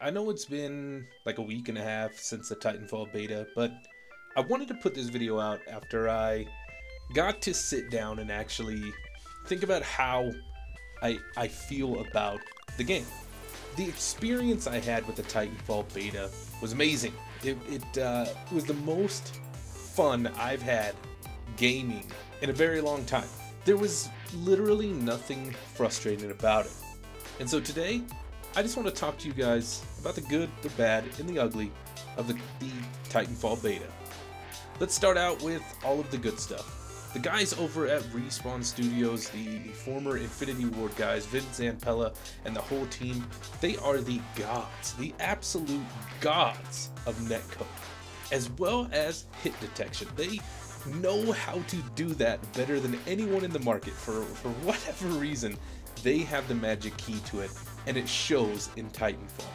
I know it's been like a week and a half since the Titanfall beta, but I wanted to put this video out after I got to sit down and actually think about how I feel about the game. The experience I had with the Titanfall beta was amazing. It was the most fun I've had gaming in a very long time. There was literally nothing frustrating about it. And so today, I just want to talk to you guys about the good, the bad, and the ugly of the Titanfall beta. Let's start out with all of the good stuff. The guys over at Respawn Studios, the former Infinity Ward guys, Vince Zampella, and the whole team, they are the gods, the absolute gods of netcode, as well as hit detection. They know how to do that better than anyone in the market. For whatever reason, they have the magic key to it, and it shows in Titanfall.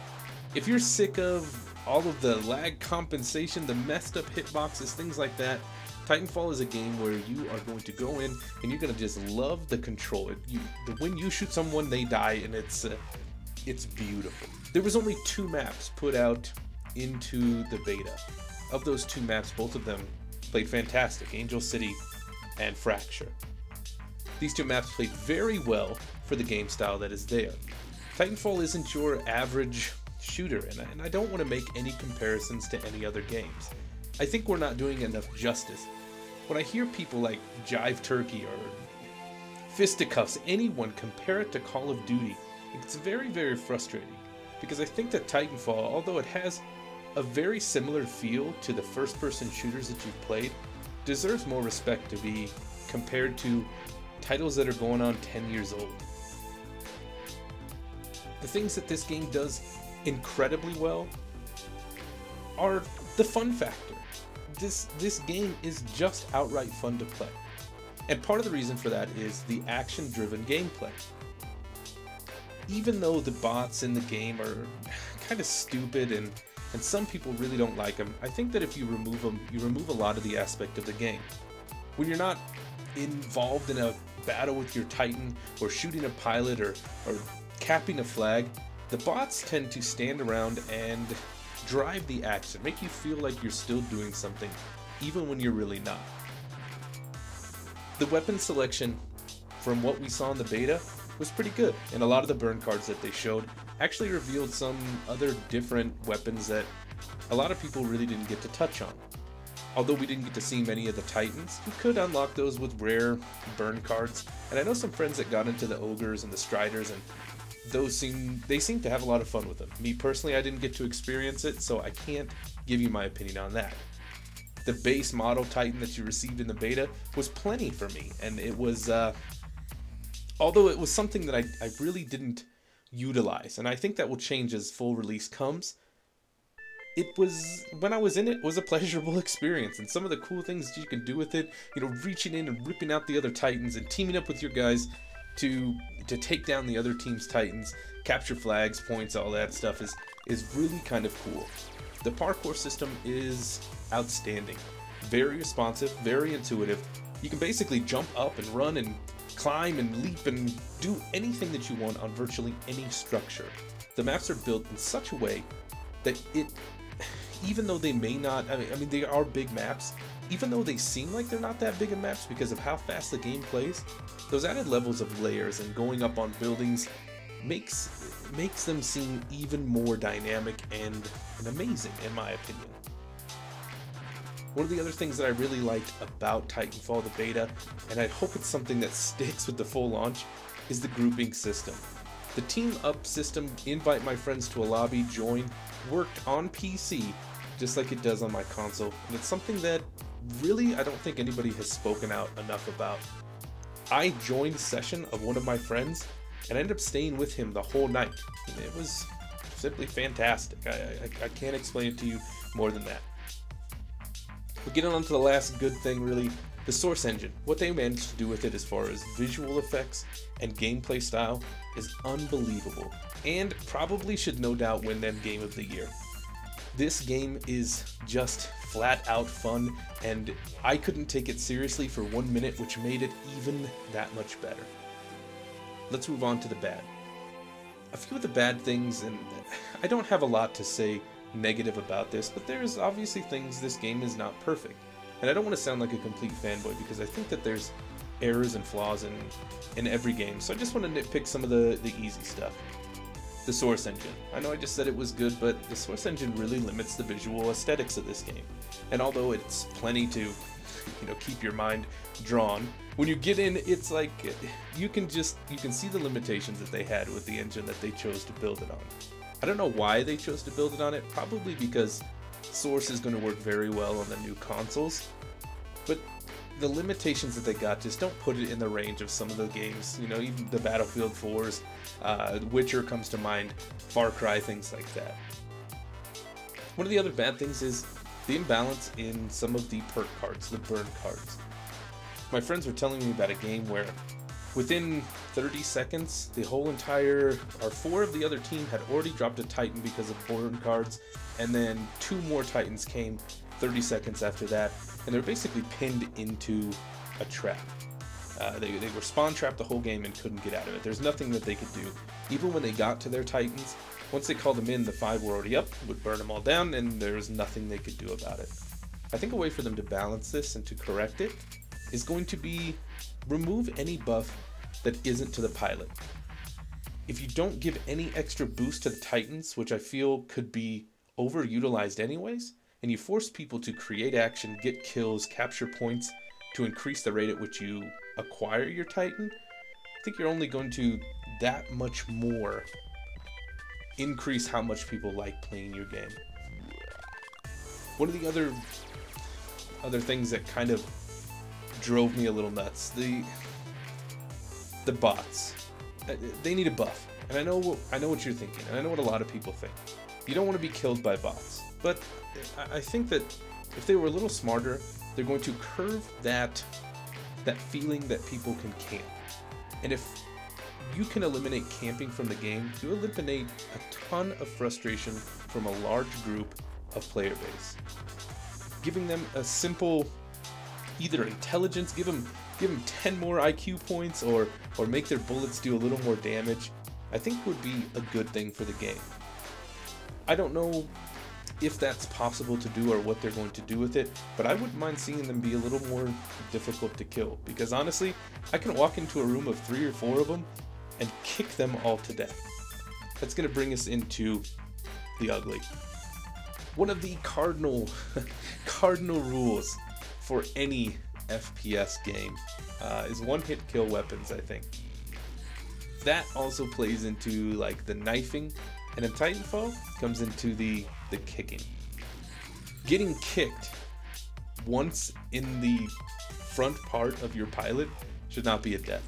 If you're sick of all of the lag compensation, the messed up hitboxes, things like that, Titanfall is a game where you are going to go in and you're going to just love the control. When you shoot someone, they die, and it's beautiful. There was only 2 maps put out into the beta. Of those 2 maps, both of them played fantastic: Angel City and Fracture. These 2 maps played very well for the game style that is there. Titanfall isn't your average shooter, and I don't want to make any comparisons to any other games. I think we're not doing enough justice. When I hear people like Jive Turkey or Fisticuffs, anyone compare it to Call of Duty, it's very, very frustrating, because I think that Titanfall, although it has a very similar feel to the first-person shooters that you've played, deserves more respect to be compared to titles that are going on 10 years old. The things that this game does incredibly well are the fun factor. This game is just outright fun to play. And part of the reason for that is the action-driven gameplay. Even though the bots in the game are kind of stupid and some people really don't like them, I think that if you remove them, you remove a lot of the aspect of the game. When you're not involved in a battle with your Titan, or shooting a pilot, or capping a flag, the bots tend to stand around and drive the action, make you feel like you're still doing something, even when you're really not. The weapon selection, from what we saw in the beta, was pretty good, and a lot of the burn cards that they showed actually revealed some other different weapons that a lot of people really didn't get to touch on. Although we didn't get to see many of the Titans, you could unlock those with rare burn cards, and I know some friends that got into the Ogres and the Striders, and they seem to have a lot of fun with them. Me personally, I didn't get to experience it, so I can't give you my opinion on that. The base model Titan that you received in the beta was plenty for me, and it was, although it was something that I really didn't utilize, and I think that will change as full release comes. When I was in it was a pleasurable experience, and some of the cool things that you can do with it, reaching in and ripping out the other Titans and teaming up with your guys to take down the other team's Titans, capture flags, points, all that stuff is really kind of cool. The parkour system is outstanding. Very responsive, very intuitive. You can basically jump up and run and climb and leap and do anything that you want on virtually any structure. The maps are built in such a way that even though they may not, I mean they are big maps, even though they seem like they're not that big of maps because of how fast the game plays, those added levels of layers and going up on buildings makes them seem even more dynamic and amazing, in my opinion. One of the other things that I really liked about Titanfall, the beta, and I hope it's something that sticks with the full launch, is the grouping system. The team up system, invite my friends to a lobby, join, worked on PC just like it does on my console, and it's something that really I don't think anybody has spoken out enough about. I joined a session of one of my friends and ended up staying with him the whole night. It was simply fantastic. I can't explain it to you more than that. But getting on to the last good thing, really, the Source engine. What they managed to do with it as far as visual effects and gameplay style is unbelievable, and probably should no doubt win them Game of the Year. This game is just flat out fun, and I couldn't take it seriously for 1 minute, which made it even that much better. Let's move on to the bad. A few of the bad things, and I don't have a lot to say negative about this, but there's obviously things. This game is not perfect. And I don't want to sound like a complete fanboy, because I think that there's errors and flaws in every game, so I just want to nitpick some of the easy stuff. The Source Engine. I know I just said it was good, but the Source Engine really limits the visual aesthetics of this game. And although it's plenty to, keep your mind drawn, when you get in, it's like, you can see the limitations that they had with the engine that they chose to build it on. I don't know why they chose to build it on it, probably because Source is going to work very well on the new consoles, but the limitations that they got just don't put it in the range of some of the games, even the Battlefield 4s, Witcher comes to mind, Far Cry, things like that. One of the other bad things is the imbalance in some of the perk cards, the burn cards. My friends were telling me about a game where within 30 seconds, the whole entire, or 4 of the other team had already dropped a Titan because of burn cards, and then 2 more Titans came 30 seconds after that, and they're basically pinned into a trap. They were spawn trapped the whole game and couldn't get out of it. There's nothing that they could do. Even when they got to their Titans, once they called them in, the 5 were already up, would burn them all down, and there was nothing they could do about it. I think a way for them to balance this and to correct it is going to be remove any buff that isn't to the pilot. If you don't give any extra boost to the Titans, which I feel could be overutilized anyways, and you force people to create action, get kills, capture points to increase the rate at which you acquire your Titan, I think you're only going to that much more increase how much people like playing your game. One of the other things that kind of drove me a little nuts, the bots. They need a buff, and I know what you're thinking, and I know what a lot of people think. You don't want to be killed by bots, but I think that if they were a little smarter, they're going to curve that feeling that people can camp. And if you can eliminate camping from the game, you eliminate a ton of frustration from a large group of player base. Giving them a simple, either intelligence, give them 10 more IQ points, or make their bullets do a little more damage, I think would be a good thing for the game. I don't know if that's possible to do or what they're going to do with it, but I wouldn't mind seeing them be a little more difficult to kill, because honestly, I can walk into a room of 3 or 4 of them and kick them all to death. That's going to bring us into the ugly. One of the cardinal rules for any FPS game is one-hit kill weapons, I think. That also plays into like the knifing, and in Titanfall comes into the kicking. Getting kicked once in the front part of your pilot should not be a death.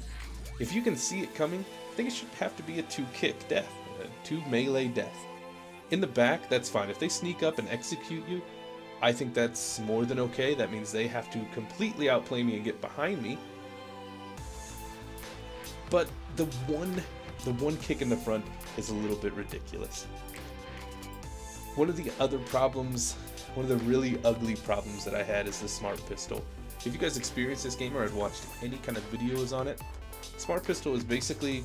If you can see it coming, I think it should have to be a 2-kick death, a 2 melee death. In the back, that's fine. If they sneak up and execute you, I think that's more than okay. That means they have to completely outplay me and get behind me. But the one kick in the front is a little bit ridiculous. One of the other problems, one of the really ugly problems that I had is the Smart Pistol. If you guys experienced this game or have watched any kind of videos on it, Smart Pistol is basically,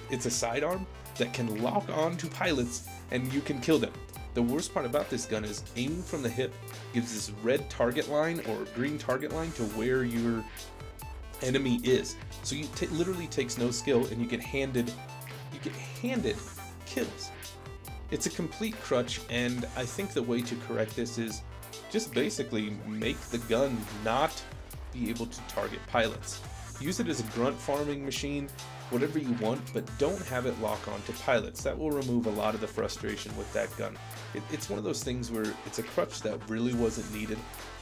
it's a sidearm that can lock on to pilots and you can kill them. The worst part about this gun is aiming from the hip gives this red target line or green target line to where your enemy is. So you literally takes no skill and you get handed kills. It's a complete crutch, and I think the way to correct this is just basically make the gun not be able to target pilots. Use it as a grunt farming machine, whatever you want, but don't have it lock on to pilots. That will remove a lot of the frustration with that gun. It's one of those things where it's a crutch that really wasn't needed.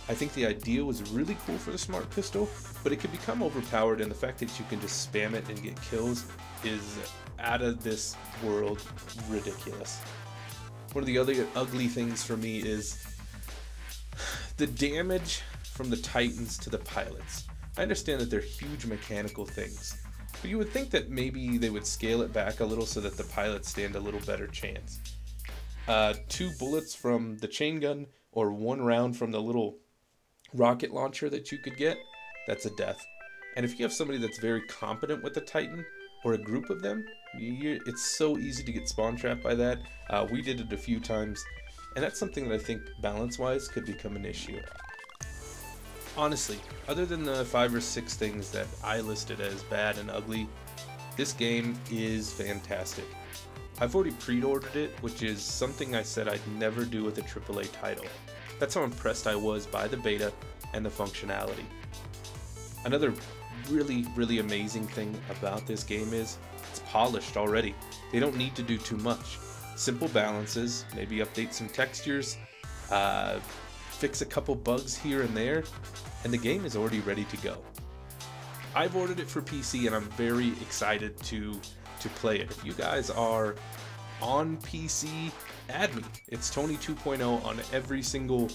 I think the idea was really cool for the Smart Pistol, but it can become overpowered, and the fact that you can just spam it and get kills is out of this world ridiculous. One of the other ugly things for me is the damage from the Titans to the pilots. I understand that they're huge mechanical things, but you would think that maybe they would scale it back a little so that the pilots stand a little better chance. 2 bullets from the chain gun or 1 round from the little rocket launcher that you could get, that's a death. And if you have somebody that's very competent with the Titan, or a group of them, It's so easy to get spawn trapped by that. We did it a few times, and that's something that I think balance-wise could become an issue. Honestly, other than the 5 or 6 things that I listed as bad and ugly, this game is fantastic. I've already pre-ordered it, which is something I said I'd never do with a AAA title. That's how impressed I was by the beta and the functionality. Another really amazing thing about this game is it's polished already. They don't need to do too much. Simple balances, maybe update some textures, fix a couple bugs here and there, and the game is already ready to go. I've ordered it for PC and I'm very excited to play it. If you guys are on PC, add me. It's Tony 2.0 on every single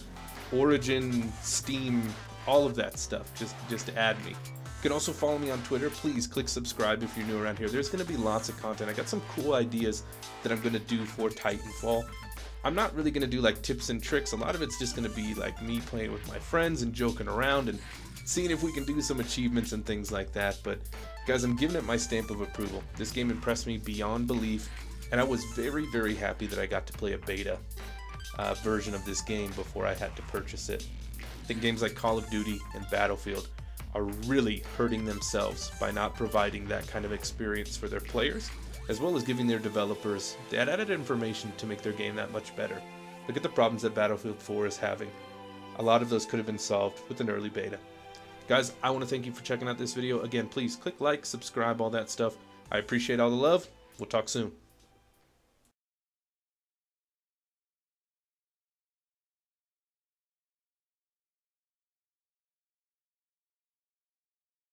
Origin, Steam, all of that stuff. Just add me. You can also follow me on Twitter. Please click subscribe if you're new around here. There's going to be lots of content. I got some cool ideas that I'm going to do for Titanfall. I'm not really going to do like tips and tricks. A lot of it's just going to be like me playing with my friends and joking around and seeing if we can do some achievements and things like that. But guys, I'm giving it my stamp of approval. This game impressed me beyond belief, and I was very happy that I got to play a beta version of this game before I had to purchase it. I think games like Call of Duty and Battlefield are really hurting themselves by not providing that kind of experience for their players, as well as giving their developers that added information to make their game that much better. Look at the problems that Battlefield 4 is having. A lot of those could have been solved with an early beta. Guys, I want to thank you for checking out this video. Again, please click like, subscribe, all that stuff. I appreciate all the love. We'll talk soon.